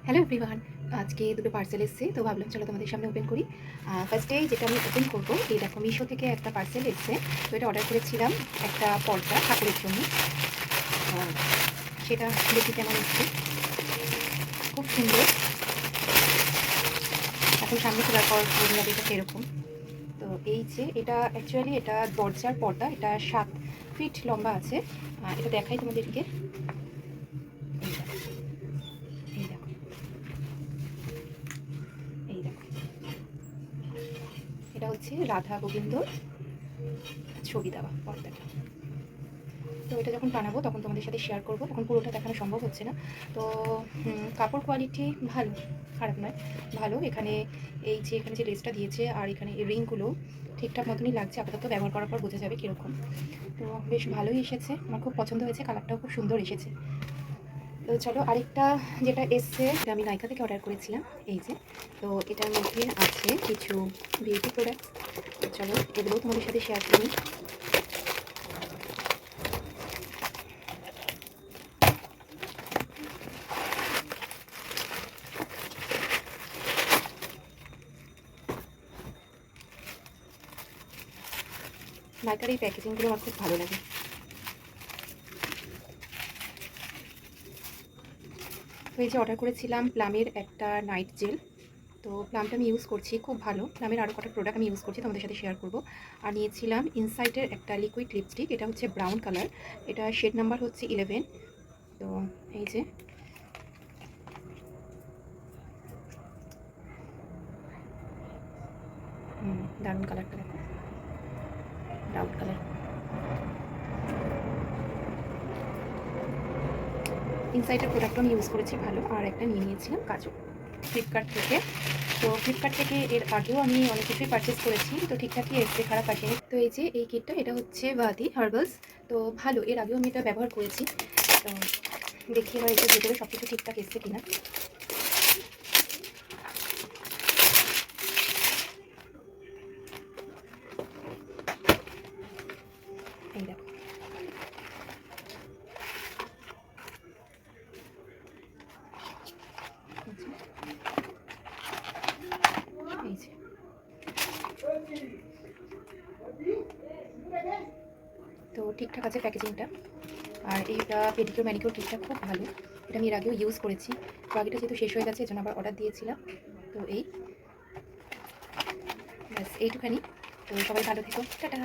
Hello everyone, আজকে দুটো parcel এসেছে, তো ভাবলাম চলো তোমাদের সামনে ওপেন করি। ফার্স্টে যেটা আমি ওপেন করবো, এই দেখো মিশো থেকে একটা পার্সেল এসেছে। তো এটা অর্ডার করেছিলাম একটা পর্দা ঠাকুরের জন্য। সেটা দেখি কেমন এসছে, খুব সুন্দর। এখন সামনে খোলার পর বোঝা যাবে এটা কীরকম। তো এই যে এটা অ্যাকচুয়ালি এটা দরজার পর্দা, এটা 7 ফিট লম্বা আছে। এটা দেখাই তোমাদেরকে। এই দেখো, এই দেখো, এটা হচ্ছে রাধা গোবিন্দর ছবি দেওয়া পর্দাটা। তো এটা যখন বানাবো তখন তোমাদের সাথে শেয়ার করবো, তখন পুরোটা দেখানো সম্ভব হচ্ছে না। তো কাপড় কোয়ালিটি ভালো, খারাপ নয়, ভালো। এখানে এই যে এখানে যে লেসটা দিয়েছে আর এখানে এই রিংগুলো ঠিকঠাক মতনই লাগছে। আপাতত ব্যবহার করার পর বোঝা যাবে কীরকম। তো বেশ ভালোই এসেছে, আমার খুব পছন্দ হয়েছে, কালারটাও খুব সুন্দর এসেছে। তো চলো আরেকটা যেটা এসছে, এটা আমি নাইকা থেকে অর্ডার করেছিলাম। এই যে, তো এটার মধ্যে আছে কিছু বিউটি প্রোডাক্টস। চলো এগুলোও তোমাদের সাথে শেয়ার করি। নাইকার এই প্যাকেজিংগুলো আমার খুব ভালো লাগে। তো এই যে অর্ডার করেছিলাম প্লামের একটা নাইট জেল। তো প্লামটা আমি ইউজ করছি, খুব ভালো। প্লামের আরও কটা প্রোডাক্ট আমি ইউজ করছি, তোমাদের সাথে শেয়ার করব। আর নিয়েছিলাম ইনসাইটের একটা লিকুইড লিপস্টিক, এটা হচ্ছে ব্রাউন কালার, এটা শেড নাম্বার হচ্ছে 11। তো এই যে দারুণ কালারটা দেখো, ব্রাউন কালার। ইনসাইটের প্রোডাক্টও আমি ইউজ করেছি ভালো। আর একটা নিয়ে নিয়েছিলাম কাজল ফ্লিপকার্ট থেকে। তো ফ্লিপকার্ট থেকে এর আগেও আমি অনেক কিছুই পারচেস করেছি, তো ঠিকঠাকই এসছে, খারাপ আসেনি। তো এই যে এই কিটটা, এটা হচ্ছে ওয়াদি হার্বালস। তো ভালো, এর আগেও আমি এটা ব্যবহার করেছি। তো দেখি এবার এটা ভেতরে সব কিছু ঠিকঠাক এসছে কিনা। এই দেখো, এই যে তো ঠিকঠাক আছে প্যাকেজিংটা। আর এইটা পেডিকিউর ম্যানিকিউর ঠিকঠাক, খুব ভালো। এটা আমি এর আগেও ইউজ করেছি। তো আগেটা যেহেতু শেষ হয়ে গেছে, এজন্য আবার অর্ডার দিয়েছিলাম। তো এই ব্যাস এইটুখানি। তো সবাই ভালো থেকো, টাটা।